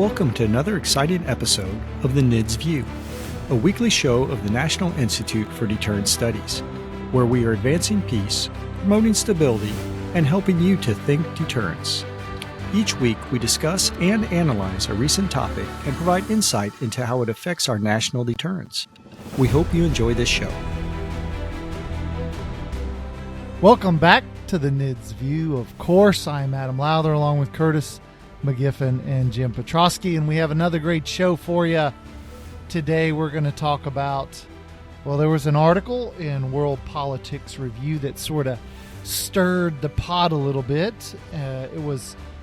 Welcome to another exciting episode of the NIDS View, a weekly show of the National Institute for Deterrence Studies, where we are advancing peace, promoting stability, and helping you to think deterrence. Each week, we discuss and analyze a recent topic and provide insight into how it affects our national deterrence. We hope you enjoy this show. Welcome back to the NIDS View. Of course, I'm Adam Lowther along with Curtis McGiffin and Jim Petrosky, and we have another great show for you. Today we're going to talk about, well, there was an article in World Politics Review that sort of stirred the pot a little bit.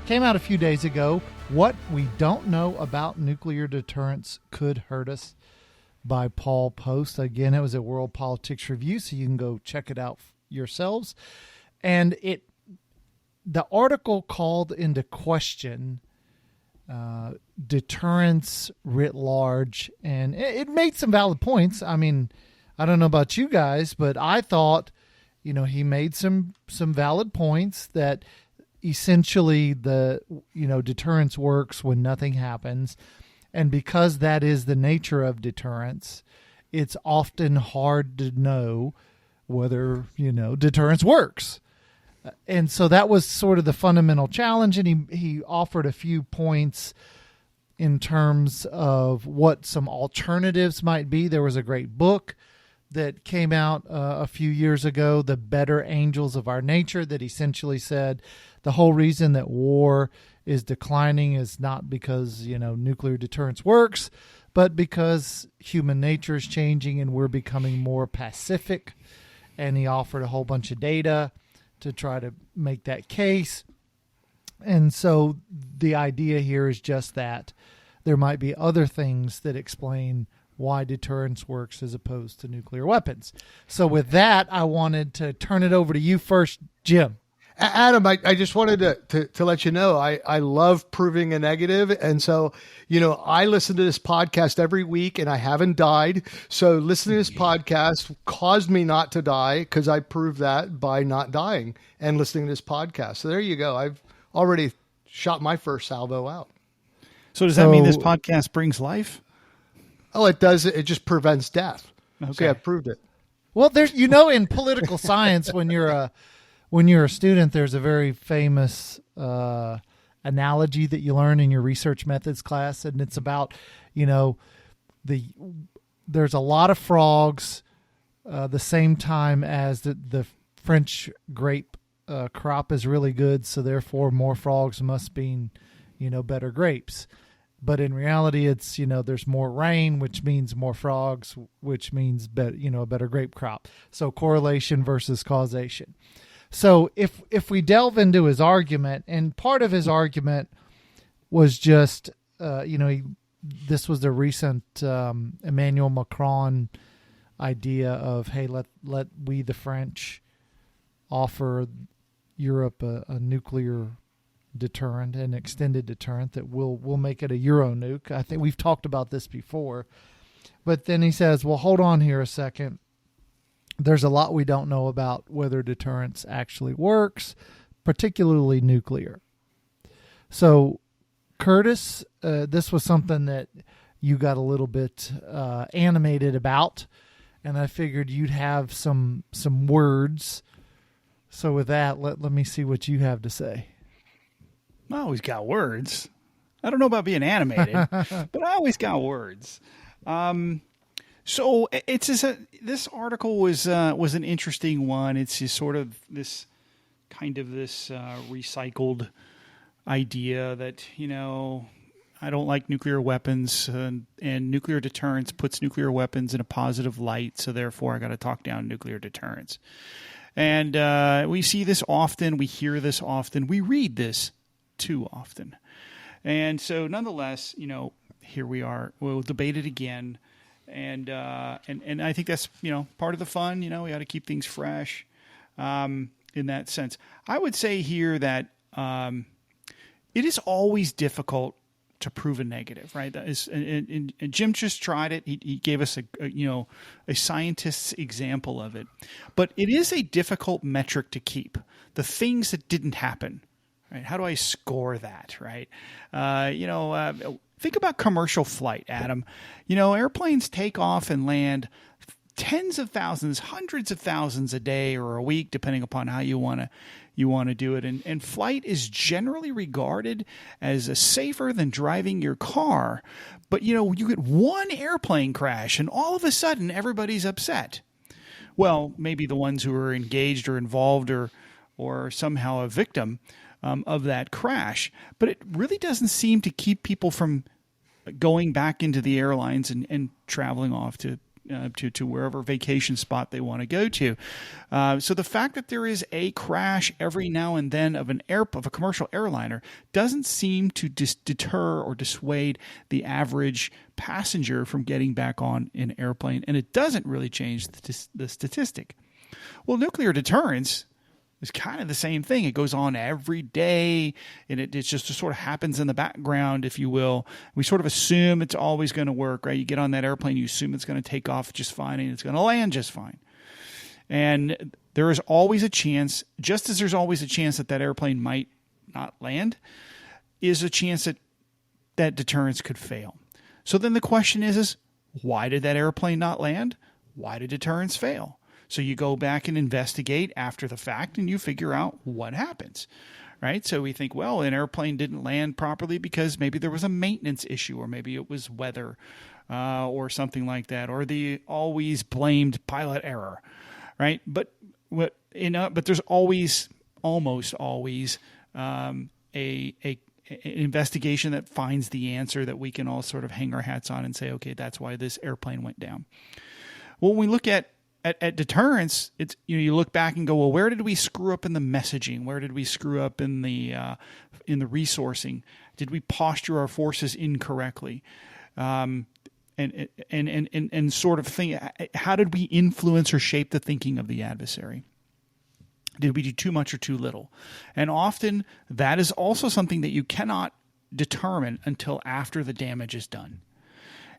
Came out a few days ago. What We Don't Know About Nuclear Deterrence Could Hurt Us by Paul Poast. Again, it was at World Politics Review, so you can go check it out yourselves. And the article called into question deterrence writ large, and it made some valid points. I mean, I don't know about you guys, but I thought, he made some valid points that essentially deterrence works when nothing happens. And because that is the nature of deterrence, it's often hard to know whether, deterrence works. And so that was sort of the fundamental challenge. And he offered a few points in terms of what some alternatives might be. There was a great book that came out a few years ago, The Better Angels of Our Nature, that essentially said the whole reason that war is declining is not because, nuclear deterrence works, but because human nature is changing and we're becoming more pacific. And he offered a whole bunch of data to try to make that case. And so the idea here is just that there might be other things that explain why deterrence works as opposed to nuclear weapons. So with that, I wanted to turn it over to you first, Jim. Adam, I just wanted to let you know, I love proving a negative. And so, I listen to this podcast every week and I haven't died. So listening to this podcast caused me not to die because I proved that by not dying and listening to this podcast. So there you go. I've already shot my first salvo out. So does that mean this podcast brings life? Oh, it does. It just prevents death. Okay. So I proved it. Well, there's, in political science, when you're a student, there's a very famous analogy that you learn in your research methods class, and it's about, there's a lot of frogs the same time as the French grape crop is really good, so therefore more frogs must mean, better grapes. But in reality, it's, there's more rain, which means more frogs, which means a better grape crop. So correlation versus causation. So if we delve into his argument, and part of his argument was just, this was the recent Emmanuel Macron idea of, hey, let we the French offer Europe a nuclear deterrent, an extended deterrent that we'll make it a Euro nuke. I think we've talked about this before. But then he says, well, hold on here a second. There's a lot we don't know about whether deterrence actually works, particularly nuclear. So, Curtis, this was something that you got a little bit animated about, and I figured you'd have some words. So with that, let me see what you have to say. I always got words. I don't know about being animated, but I always got words. So it's just this article was an interesting one. It's just sort of this recycled idea that, I don't like nuclear weapons and nuclear deterrence puts nuclear weapons in a positive light. So therefore I got to talk down nuclear deterrence. And we see this often. We hear this often. We read this too often. And so nonetheless, here we are. We'll debate it again. And I think that's, part of the fun. We got to keep things fresh in that sense. I would say here that it is always difficult to prove a negative, right? That is, and Jim just tried it. He gave us a scientist's example of it. But it is a difficult metric to keep. The things that didn't happen, Right? How do I score that? Right? Think about commercial flight, Adam. Airplanes take off and land tens of thousands, hundreds of thousands a day or a week, depending upon how you want to do it. And flight is generally regarded as safer than driving your car. But, you get one airplane crash and all of a sudden everybody's upset. Well, maybe the ones who are engaged or involved or somehow a victim of that crash. But it really doesn't seem to keep people from going back into the airlines and traveling off to wherever vacation spot they want to go to. So the fact that there is a crash every now and then of a commercial airliner doesn't seem to deter or dissuade the average passenger from getting back on an airplane, and it doesn't really change the statistic. Well, nuclear deterrence is kind of the same thing. It goes on every day, and it just sort of happens in the background, if you will. We sort of assume it's always going to work, right? You get on that airplane, you assume it's going to take off just fine, and it's going to land just fine. And there is always a chance, just as there's always a chance that airplane might not land, is a chance that deterrence could fail. So then the question is why did that airplane not land? Why did deterrence fail? So you go back and investigate after the fact, and you figure out what happens, right? So we think, well, an airplane didn't land properly because maybe there was a maintenance issue, or maybe it was weather, or something like that, or the always blamed pilot error, right? But there's almost always, an investigation that finds the answer that we can all sort of hang our hats on and say, okay, that's why this airplane went down. Well, when we look at deterrence, it's you look back and go, well, where did we screw up in the messaging? Where did we screw up in the resourcing? Did we posture our forces incorrectly? And sort of think, how did we influence or shape the thinking of the adversary? Did we do too much or too little? And often that is also something that you cannot determine until after the damage is done.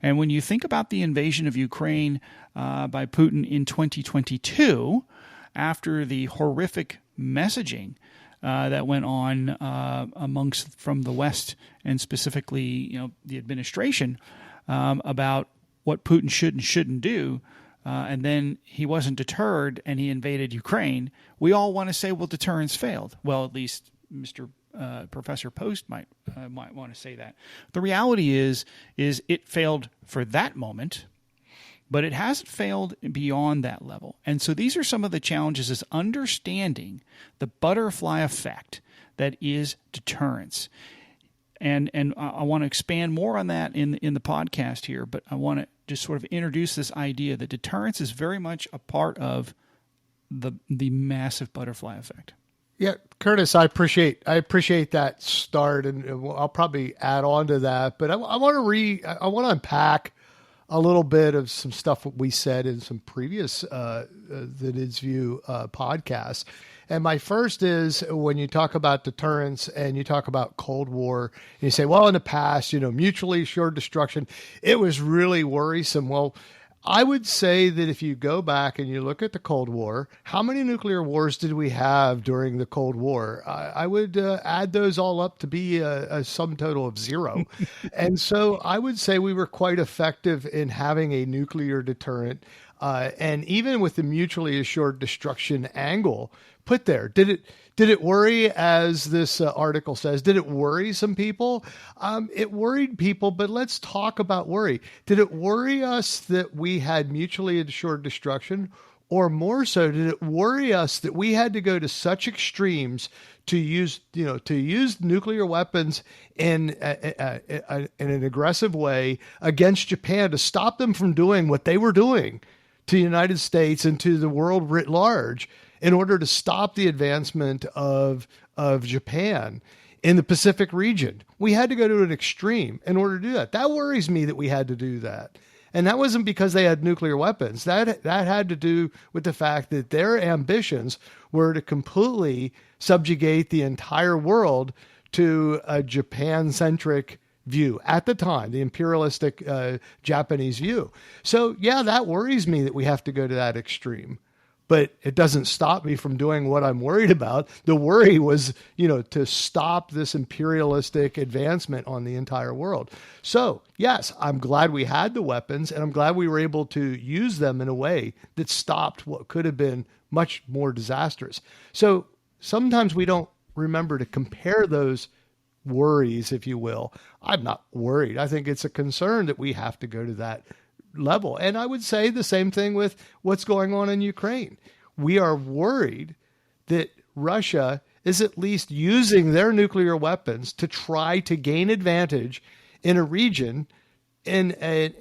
And when you think about the invasion of Ukraine by Putin in 2022, after the horrific messaging that went on from the West, and specifically, the administration, about what Putin should and shouldn't do, and then he wasn't deterred and he invaded Ukraine, we all want to say, well, deterrence failed. Well, at least Professor Poast might want to say that. The reality is it failed for that moment, but it hasn't failed beyond that level. And so these are some of the challenges: is understanding the butterfly effect that is deterrence. And I want to expand more on that in the podcast here, but I want to just sort of introduce this idea that deterrence is very much a part of the massive butterfly effect. Yeah, Curtis, I appreciate that start, and I'll probably add on to that. But I want to unpack a little bit of some stuff we said in some previous the NIDS View podcasts. And my first is, when you talk about deterrence and you talk about Cold War, and you say, well, in the past, mutually assured destruction, it was really worrisome. Well, I would say that if you go back and you look at the Cold War, how many nuclear wars did we have during the Cold War? I would add those all up to be a sum total of 0. And so I would say we were quite effective in having a nuclear deterrent. And even with the mutually assured destruction angle put there, did it worry, as this article says, did it worry some people? It worried people, but let's talk about worry. Did it worry us that we had mutually assured destruction? Or more so, did it worry us that we had to go to such extremes to use nuclear weapons in an aggressive way against Japan to stop them from doing what they were doing to the United States and to the world writ large, in order to stop the advancement of Japan in the Pacific region? We had to go to an extreme in order to do that. That worries me, that we had to do that. And that wasn't because they had nuclear weapons. That had to do with the fact that their ambitions were to completely subjugate the entire world to a Japan-centric view at the time, the imperialistic Japanese view. So yeah, that worries me that we have to go to that extreme. but it doesn't stop me from doing what I'm worried about. The worry was, to stop this imperialistic advancement on the entire world. So yes, I'm glad we had the weapons, and I'm glad we were able to use them in a way that stopped what could have been much more disastrous. So sometimes we don't remember to compare those worries, if you will. I'm not worried. I think it's a concern that we have to go to that level. And I would say the same thing with what's going on in Ukraine. We are worried that Russia is at least using their nuclear weapons to try to gain advantage in a region, in a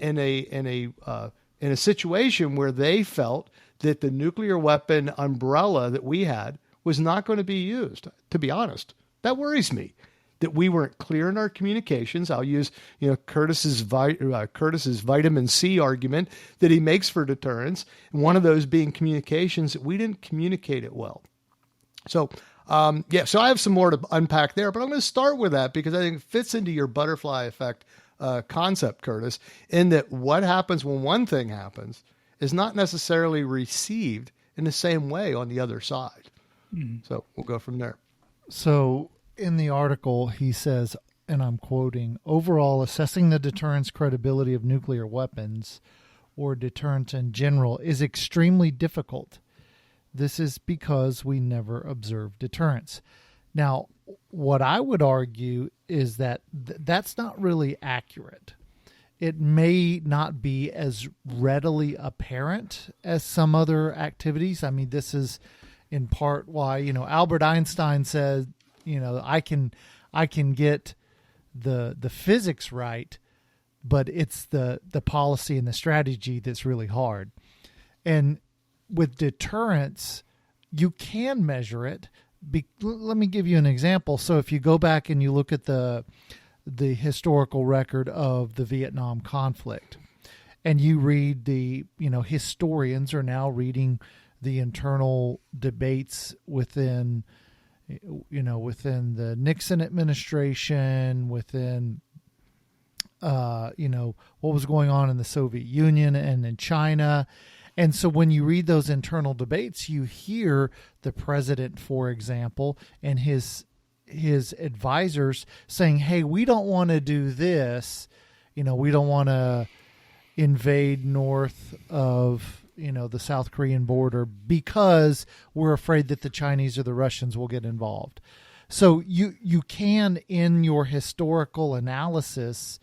situation where they felt that the nuclear weapon umbrella that we had was not going to be used. To be honest, that worries me, that we weren't clear in our communications. I'll use, Curtis's vitamin C argument that he makes for deterrence. And one of those being communications, that we didn't communicate it well. So, so I have some more to unpack there, but I'm going to start with that because I think it fits into your butterfly effect concept, Curtis, in that what happens when one thing happens is not necessarily received in the same way on the other side. So we'll go from there. So in the article, he says, and I'm quoting, overall, assessing the deterrence credibility of nuclear weapons or deterrence in general is extremely difficult. This is because we never observe deterrence. Now, what I would argue is that that's not really accurate. It may not be as readily apparent as some other activities. I mean, this is in part why, Albert Einstein said, I can get the physics right, but it's the policy and the strategy that's really hard. And with deterrence, you can measure it. Let me give you an example. So if you go back and you look at the historical record of the Vietnam conflict, and you read historians are now reading the internal debates within the Nixon administration, within, what was going on in the Soviet Union and in China. And so when you read those internal debates, you hear the president, for example, and his advisors saying, hey, we don't want to do this. We don't want to invade north of the South Korean border because we're afraid that the Chinese or the Russians will get involved. So you can, in your historical analysis,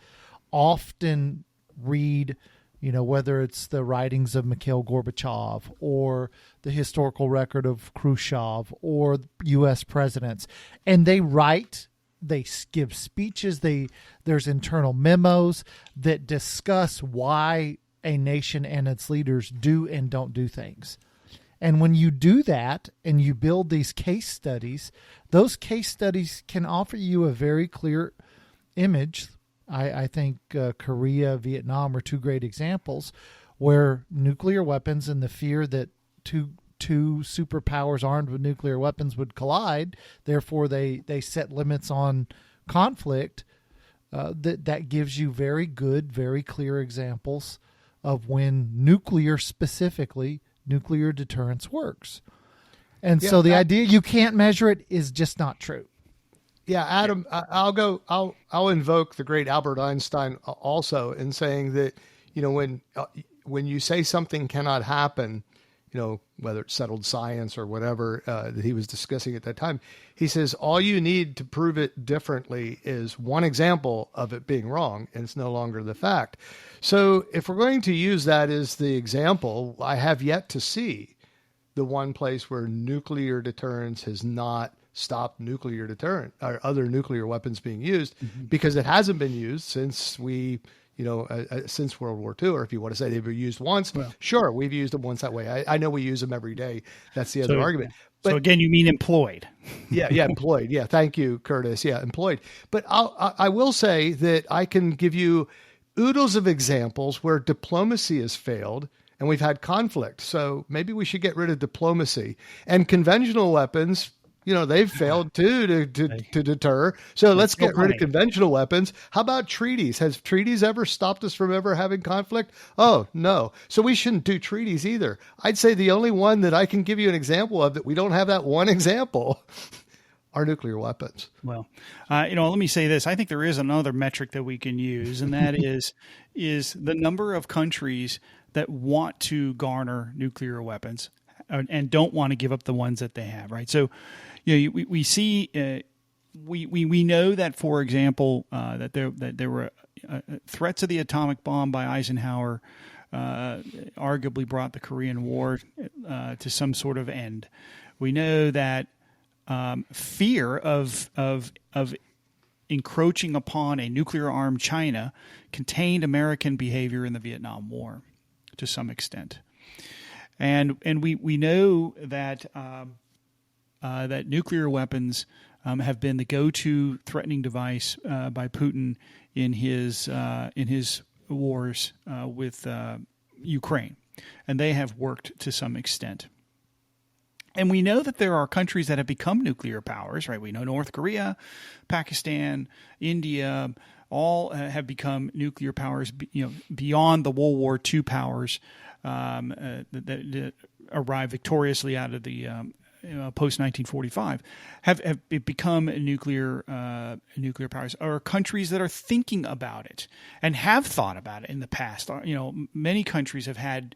often read, whether it's the writings of Mikhail Gorbachev or the historical record of Khrushchev or U.S. presidents, and they give speeches, there's internal memos that discuss why a nation and its leaders do and don't do things. And when you do that and you build these case studies, those case studies can offer you a very clear image. I think Korea, Vietnam are two great examples where nuclear weapons and the fear that two superpowers armed with nuclear weapons would collide, therefore they set limits on conflict, that gives you very good, very clear examples of when nuclear deterrence works. And so the idea you can't measure it is just not true. Yeah, Adam, I'll invoke the great Albert Einstein also in saying that, when you say something cannot happen, whether it's settled science or whatever that he was discussing at that time, he says, all you need to prove it differently is one example of it being wrong, and it's no longer the fact. So if we're going to use that as the example, I have yet to see the one place where nuclear deterrence has not stopped nuclear deterrent or other nuclear weapons being used, because it hasn't been used since since World War II, or if you want to say they've been used once, sure, we've used them once that way. I know we use them every day. That's the other argument. But, so again, you mean employed? Yeah, employed. Yeah, thank you, Curtis. Yeah, employed. But I will say that I can give you oodles of examples where diplomacy has failed and we've had conflict. So maybe we should get rid of diplomacy. And conventional weapons, They've failed too to deter. So let's get rid of funny. conventional weapons. How about treaties? Has treaties ever stopped us from ever having conflict? Oh, no. So we shouldn't do treaties either. I'd say the only one that I can give you an example of that we don't have that one example are nuclear weapons. Well, let me say this. I think there is another metric that we can use, and that is the number of countries that want to garner nuclear weapons and don't want to give up the ones that they have, right? So, we see we know that, for example, that there were threats of the atomic bomb by Eisenhower arguably brought the Korean War to some sort of end. We know that fear of encroaching upon a nuclear-armed China contained American behavior in the Vietnam War to some extent, and we know that that nuclear weapons have been the go-to threatening device by Putin in his wars with Ukraine, and they have worked to some extent. And we know that there are countries that have become nuclear powers, right? We know North Korea, Pakistan, India, all have become nuclear powers, beyond the World War II powers that arrived victoriously out of the post 1945, have become nuclear powers, or countries that are thinking about it and have thought about it in the past. Many countries have had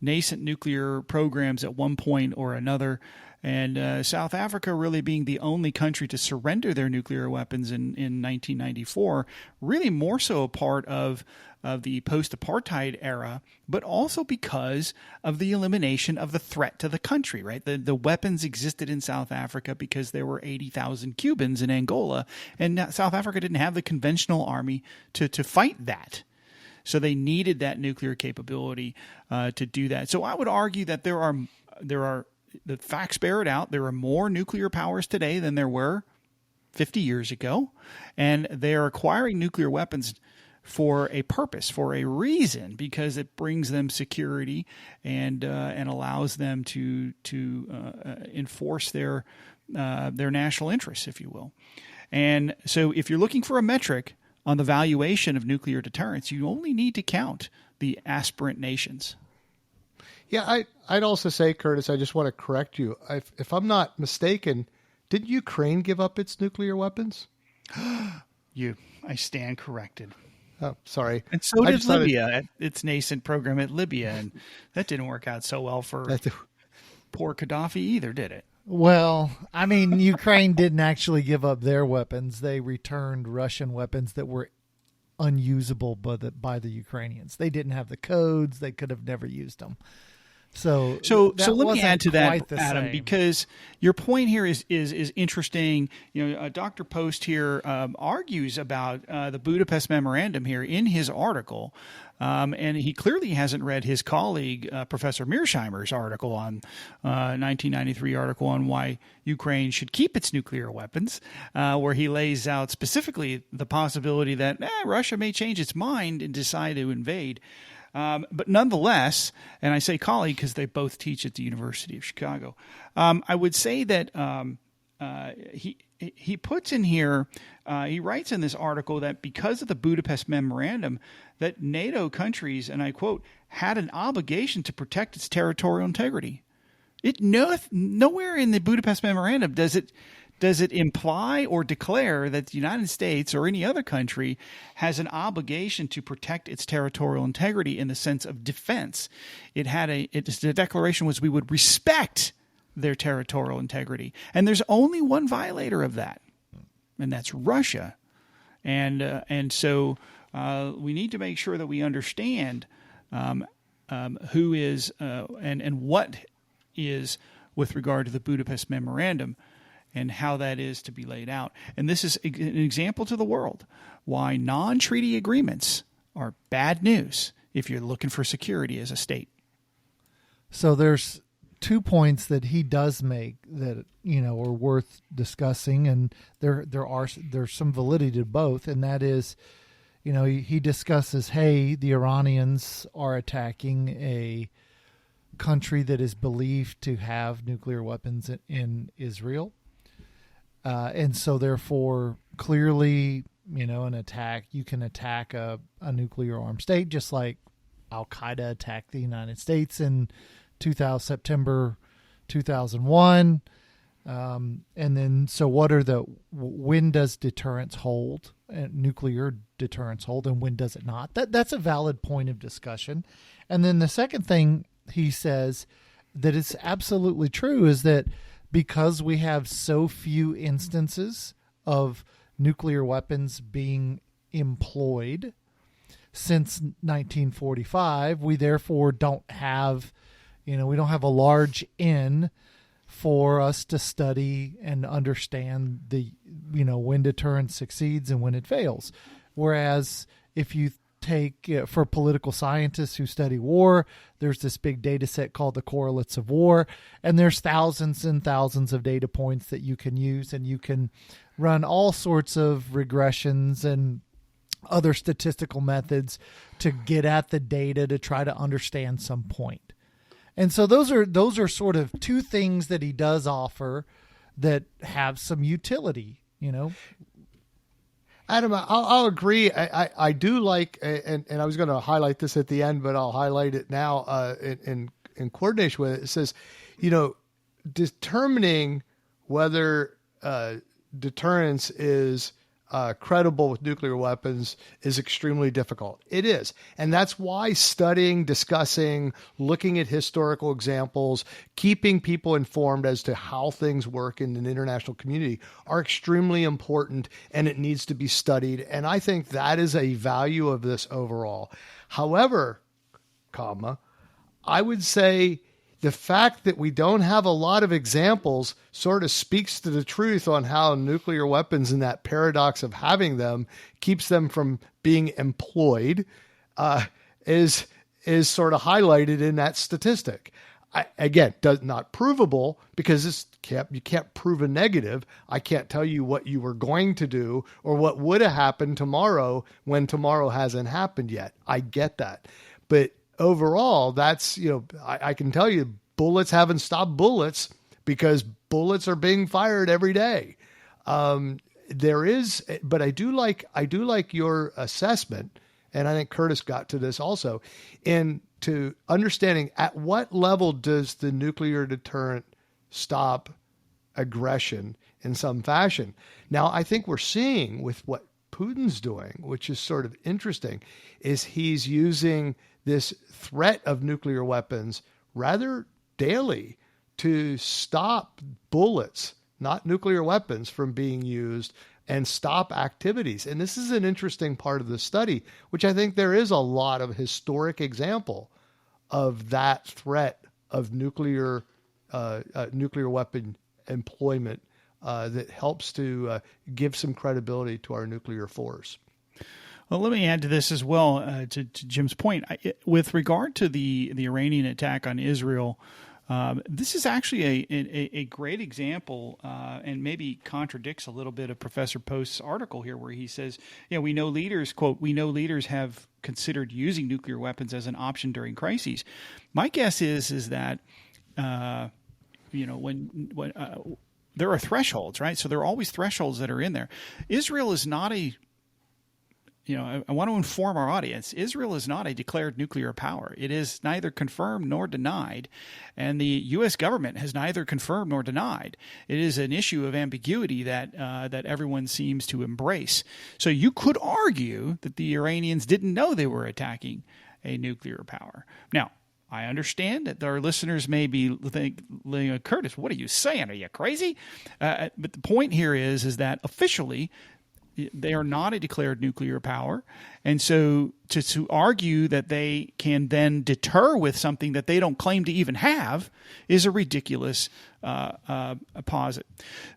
nascent nuclear programs at one point or another, and South Africa really being the only country to surrender their nuclear weapons in 1994, really more so a part of the post-apartheid era, but also because of the elimination of the threat to the country, right? The weapons existed in South Africa because there were 80,000 Cubans in Angola, and South Africa didn't have the conventional army to fight that. So they needed that nuclear capability to do that. So I would argue that there are the facts bear it out. There are more nuclear powers today than there were 50 years ago, and they are acquiring nuclear weapons for a purpose, for a reason, because it brings them security and allows them to enforce their national interests, if you will. And so, if you're looking for a metric on the valuation of nuclear deterrence, you only need to count the aspirant nations. Yeah, I'd also say, Curtis, I just want to correct you. If I'm not mistaken, didn't Ukraine give up its nuclear weapons? I stand corrected. Oh, sorry. And so did Libya, its nascent program at Libya, and that didn't work out so well for poor Gaddafi either, did it? Well, I mean, Ukraine didn't actually give up their weapons. They returned Russian weapons that were unusable by the Ukrainians. They didn't have the codes. They could have never used them. So let me add to that, Adam, same. because your point here is interesting. Dr. Poast here argues about the Budapest Memorandum here in his article, and he clearly hasn't read his colleague Professor Mearsheimer's article on 1993 article on why Ukraine should keep its nuclear weapons, where he lays out specifically the possibility that Russia may change its mind and decide to invade. But nonetheless, and I say colleague because they both teach at the University of Chicago, I would say that he puts in here, he writes in this article that because of the Budapest Memorandum, that NATO countries, and I quote, had an obligation to protect its territorial integrity. Nowhere in the Budapest Memorandum does it imply or declare that the United States or any other country has an obligation to protect its territorial integrity in the sense of defense. The declaration was we would respect their territorial integrity. And there's only one violator of that, and that's Russia. And so we need to make sure that we understand who is and what is with regard to the Budapest Memorandum and how that is to be laid out. And this is an example to the world why non-treaty agreements are bad news if you're looking for security as a state. So there's 2 points that he does make that are worth discussing, and there's some validity to both, and that is, he discusses, hey, the Iranians are attacking a country that is believed to have nuclear weapons in Israel. And so therefore, clearly, you can attack a nuclear armed state, just like Al-Qaeda attacked the United States in September 2001. And then, so when does deterrence hold, nuclear deterrence hold, and when does it not? That's a valid point of discussion. And then the second thing he says that is absolutely true is that because we have so few instances of nuclear weapons being employed since 1945, we therefore don't have, we don't have a large N for us to study and understand when deterrence succeeds and when it fails. Whereas if you take, for political scientists who study war, there's this big data set called the correlates of war, and there's thousands and thousands of data points that you can use, and you can run all sorts of regressions and other statistical methods to get at the data to try to understand some point. And so those are sort of two things that he does offer that have some utility, Adam, I'll agree. I do like, and I was going to highlight this at the end, but I'll highlight it now in coordination with it. It says, determining whether deterrence is credible with nuclear weapons is extremely difficult. It is. And that's why studying, discussing, looking at historical examples, keeping people informed as to how things work in an international community are extremely important, and it needs to be studied. And I think that is a value of this overall. However, I would say the fact that we don't have a lot of examples sort of speaks to the truth on how nuclear weapons and that paradox of having them keeps them from being employed is sort of highlighted in that statistic. Again, does not provable because you can't prove a negative. I can't tell you what you were going to do or what would have happened tomorrow when tomorrow hasn't happened yet. I get that. But overall, that's, I can tell you bullets haven't stopped bullets because bullets are being fired every day. But I do like your assessment, and I think Curtis got to this also, into understanding at what level does the nuclear deterrent stop aggression in some fashion. Now, I think we're seeing with what Putin's doing, which is sort of interesting, is he's using this threat of nuclear weapons rather daily to stop bullets, not nuclear weapons, from being used and stop activities. And this is an interesting part of the study, which I think there is a lot of historic example of that threat of nuclear weapon employment that helps to give some credibility to our nuclear force. Well, let me add to this as well, to Jim's point. With regard to the Iranian attack on Israel, this is actually a great example and maybe contradicts a little bit of Professor Post's article here where he says, we know leaders, quote, we know leaders have considered using nuclear weapons as an option during crises. My guess is that, when there are thresholds, right? So there are always thresholds that are in there. Israel is not I want to inform our audience, Israel is not a declared nuclear power. It is neither confirmed nor denied, and the U.S. government has neither confirmed nor denied. It is an issue of ambiguity that everyone seems to embrace. So you could argue that the Iranians didn't know they were attacking a nuclear power. Now, I understand that our listeners may be thinking, Curtis, what are you saying? Are you crazy? But the point here is that officially, they are not a declared nuclear power. And so to argue that they can then deter with something that they don't claim to even have is a ridiculous posit.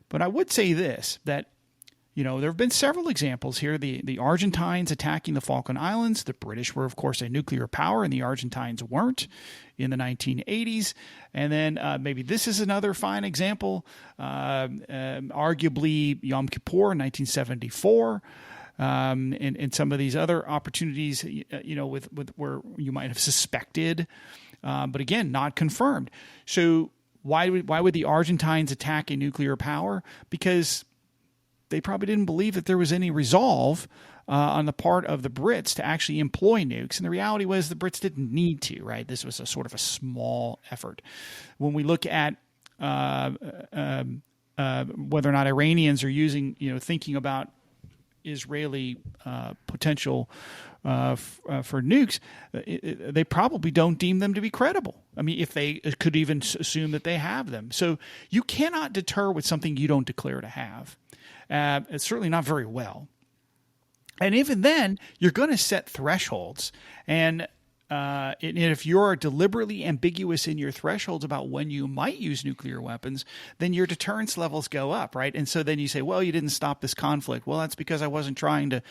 But I would say this, that there have been several examples here. The Argentines attacking the Falkland Islands. The British were, of course, a nuclear power, and the Argentines weren't in the 1980s. And then maybe this is another fine example. Arguably Yom Kippur in 1974. And some of these other opportunities, with where you might have suspected, but again, not confirmed. So why would the Argentines attack a nuclear power? Because they probably didn't believe that there was any resolve on the part of the Brits to actually employ nukes. And the reality was the Brits didn't need to, right? This was a sort of a small effort. When we look at whether or not Iranians are using, thinking about Israeli potential for nukes, they probably don't deem them to be credible. I mean, if they could even assume that they have them. So you cannot deter with something you don't declare to have. It's certainly not very well. And even then, you're going to set thresholds. And if you're deliberately ambiguous in your thresholds about when you might use nuclear weapons, then your deterrence levels go up, right? And so then you say, well, you didn't stop this conflict. Well, that's because I wasn't trying to,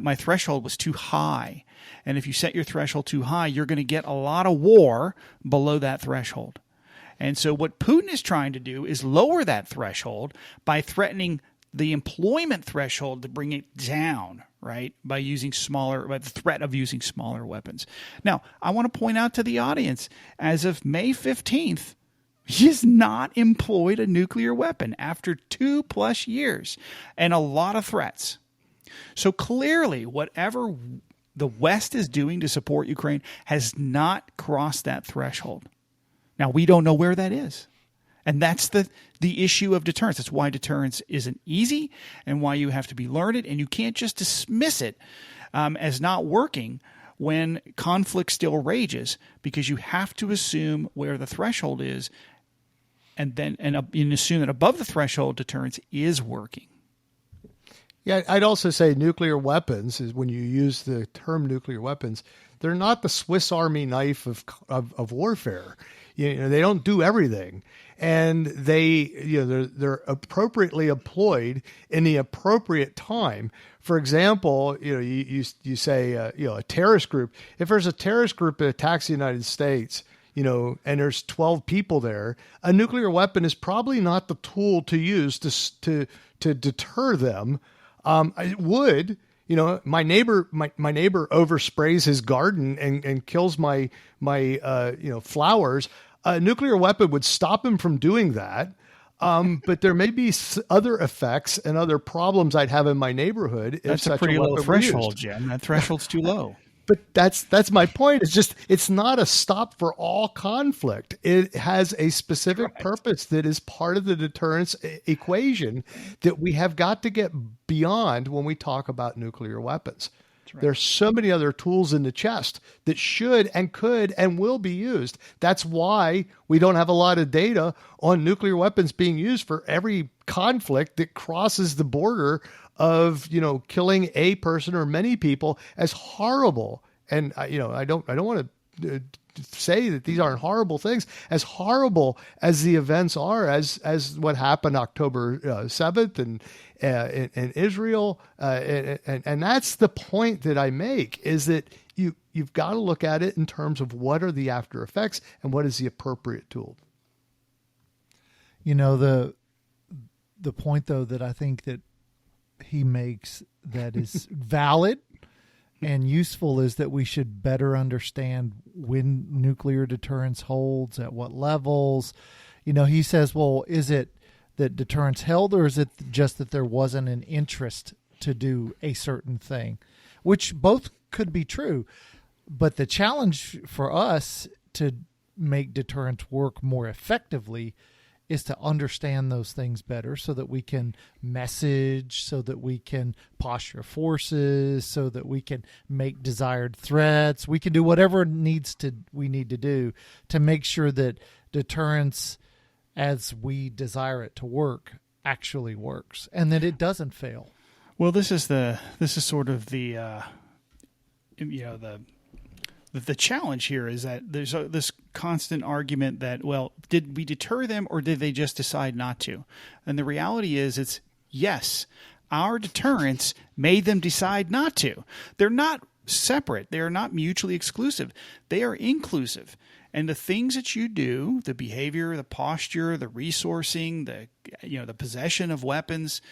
my threshold was too high. And if you set your threshold too high, you're going to get a lot of war below that threshold. And so what Putin is trying to do is lower that threshold by threatening the employment threshold to bring it down, right? By the threat of using smaller weapons. Now, I want to point out to the audience, as of May 15th, he has not employed a nuclear weapon after 2+ years and a lot of threats. So clearly, whatever the West is doing to support Ukraine has not crossed that threshold. Now, we don't know where that is. And that's the issue of deterrence. That's why deterrence isn't easy and why you have to be learned, and you can't just dismiss it as not working when conflict still rages, because you have to assume where the threshold is and assume that above the threshold deterrence is working. Yeah, I'd also say nuclear weapons is when you use the term nuclear weapons, they're not the Swiss Army knife of warfare. They don't do everything, and they're appropriately employed in the appropriate time. For example, you say a terrorist group. If there's a terrorist group that attacks the United States, and there's 12 people there, a nuclear weapon is probably not the tool to use to deter them. It would. My neighbor oversprays his garden and kills my flowers. A nuclear weapon would stop him from doing that. But there may be other effects and other problems I'd have in my neighborhood. That's a pretty low threshold, Jim. That threshold's too low. But that's my point. It's not a stop for all conflict. It has a specific purpose that is part of the deterrence equation that we have got to get beyond when we talk about nuclear weapons. Right. There's so many other tools in the chest that should and could and will be used. That's why we don't have a lot of data on nuclear weapons being used for every conflict that crosses the border of, killing a person or many people, as horrible. And I don't want to say that these aren't horrible things. As horrible as the events are, as what happened October 7th and in Israel, and that's the point that I make, is that you've got to look at it in terms of what are the after effects and what is the appropriate tool. The point though that I think that he makes that is valid and useful is that we should better understand when nuclear deterrence holds, at what levels. He says, well, is it that deterrence held, or is it just that there wasn't an interest to do a certain thing? Which both could be true. But the challenge for us to make deterrence work more effectively is to understand those things better so that we can message, so that we can posture forces, so that we can make desired threats. We can do whatever we need to do to make sure that deterrence, as we desire it to work, actually works, and that it doesn't fail. Well, this is sort of the challenge here is that there's this constant argument that, well, did we deter them or did they just decide not to? And the reality is it's yes, our deterrence made them decide not to. They're not separate. They are not mutually exclusive. They are inclusive. And the things that you do, the behavior, the posture, the resourcing, the possession of weapons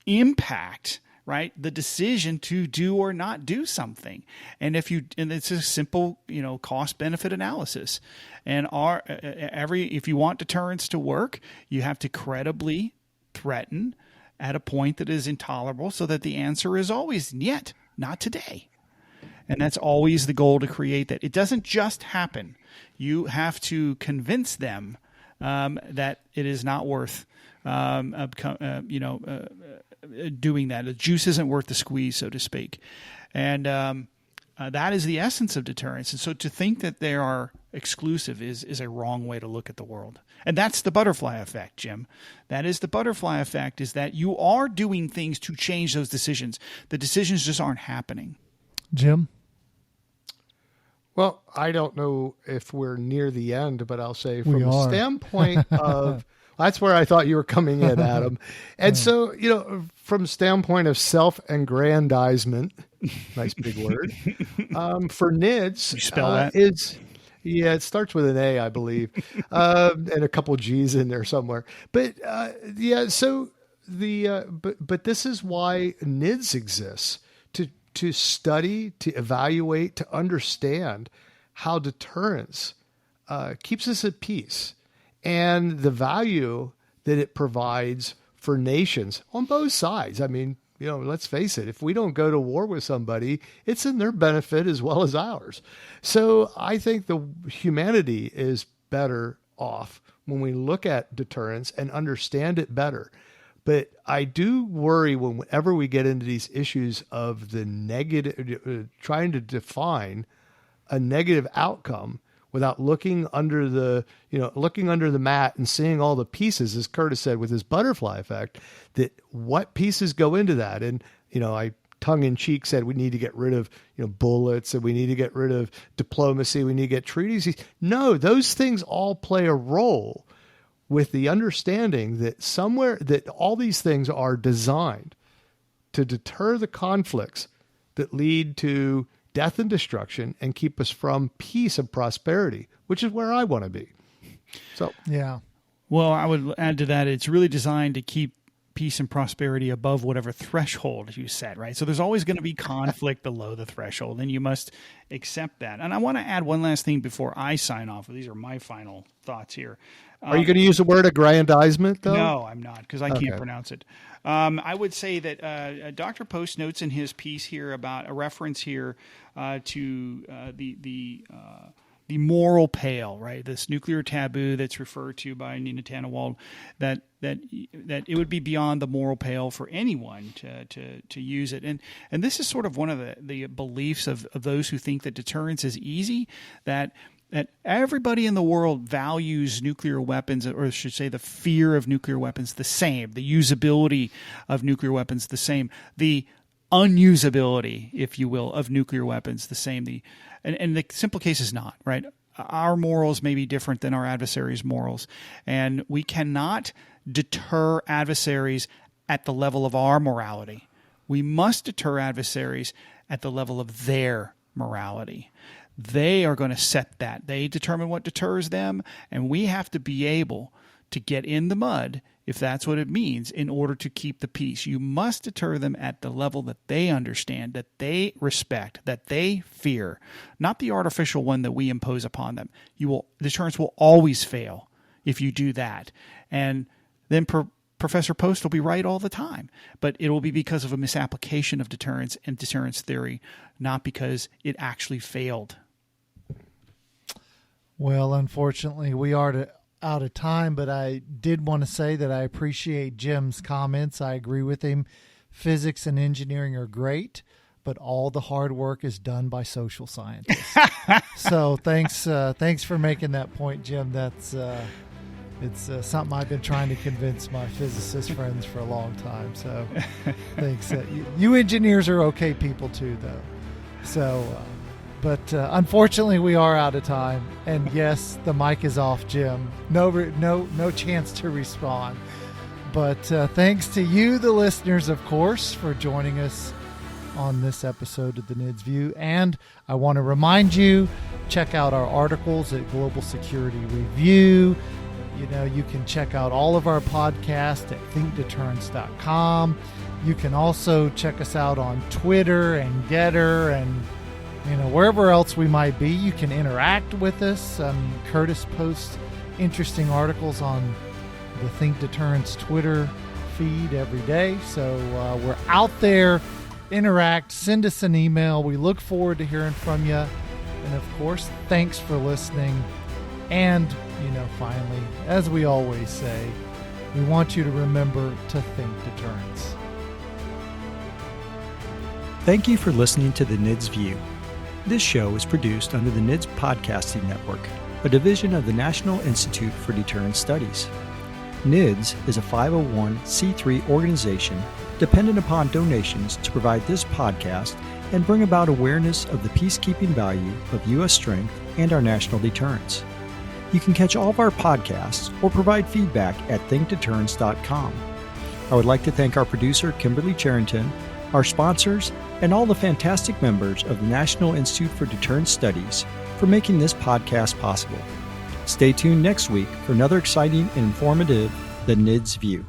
impact, right, the decision to do or not do something. And it's a simple, cost benefit analysis. And if you want deterrence to work, you have to credibly threaten at a point that is intolerable so that the answer is always yet, not today. And that's always the goal, to create that. It doesn't just happen. You have to convince them that it is not worth doing that. The juice isn't worth the squeeze, so to speak. And that is the essence of deterrence. And so to think that they are exclusive is a wrong way to look at the world. And that's the butterfly effect, Jim. That is the butterfly effect, is that you are doing things to change those decisions. The decisions just aren't happening. Jim? Well, I don't know if we're near the end, but I'll say from a standpoint of, that's where I thought you were coming in, Adam. And so, from a standpoint of self-aggrandizement, nice big word, for NIDS, you spell that? It starts with an A, I believe, and a couple G's in there somewhere. But so but this is why NIDS exists, to study, to evaluate, to understand how deterrence keeps us at peace, and the value that it provides for nations on both sides. I mean, let's face it, if we don't go to war with somebody, it's in their benefit as well as ours. So I think the humanity is better off when we look at deterrence and understand it better. But I do worry whenever we get into these issues of the negative, trying to define a negative outcome without looking under the mat and seeing all the pieces, as Curtis said with his butterfly effect, that what pieces go into that. And, I tongue in cheek said we need to get rid of, bullets, and we need to get rid of diplomacy. We need to get treaties. No, those things all play a role, with the understanding that all these things are designed to deter the conflicts that lead to death and destruction and keep us from peace and prosperity, which is where I want to be. So, yeah. Well, I would add to that, it's really designed to keep peace and prosperity above whatever threshold you set, right? So there's always going to be conflict below the threshold, and you must accept that. And I want to add one last thing before I sign off. These are my final thoughts here. Are you going to use the word aggrandizement, though? No, I'm not, because I can't pronounce it. I would say that Dr. Poast notes in his piece here about a reference here to the moral pale, right? This nuclear taboo that's referred to by Nina Tannewald, that it would be beyond the moral pale for anyone to use it. And this is sort of one of the beliefs of those who think that deterrence is easy, that everybody in the world values nuclear weapons, or I should say the fear of nuclear weapons, the same, the usability of nuclear weapons the same, the unusability, if you will, of nuclear weapons the same. And the simple case is not, right? Our morals may be different than our adversaries' morals, and we cannot deter adversaries at the level of our morality. We must deter adversaries at the level of their morality. They are going to set that. They determine what deters them, and we have to be able to get in the mud, if that's what it means, in order to keep the peace. You must deter them at the level that they understand, that they respect, that they fear, not the artificial one that we impose upon them. Deterrence will always fail if you do that. And then Professor Poast will be right all the time, but it will be because of a misapplication of deterrence and deterrence theory, not because it actually failed. Well, unfortunately, we are out of time, but I did want to say that I appreciate Jim's comments. I agree with him. Physics and engineering are great, but all the hard work is done by social scientists. So thanks for making that point, Jim. That's it's something I've been trying to convince my physicist friends for a long time. So thanks. You engineers are okay people too, though. So. But unfortunately, we are out of time. And yes, the mic is off, Jim. No chance to respond. But thanks to you, the listeners, of course, for joining us on this episode of the NIDS View. And I want to remind you, check out our articles at Global Security Review. You can check out all of our podcasts at thinkdeterrence.com. You can also check us out on Twitter and Getter and wherever else we might be. You can interact with us. Curtis posts interesting articles on the Think Deterrence Twitter feed every day. So we're out there. Interact. Send us an email. We look forward to hearing from you. And of course, thanks for listening. And, finally, as we always say, we want you to remember to think deterrence. Thank you for listening to the NIDS View. This show is produced under the NIDS Podcasting Network, a division of the National Institute for Deterrence Studies. NIDS is a 501c3 organization dependent upon donations to provide this podcast and bring about awareness of the peacekeeping value of U.S. strength and our national deterrence. You can catch all of our podcasts or provide feedback at thinkdeterrence.com. I would like to thank our producer, Kimberly Charrington, our sponsors, and all the fantastic members of the National Institute for Deterrence Studies for making this podcast possible. Stay tuned next week for another exciting and informative The NIDS View.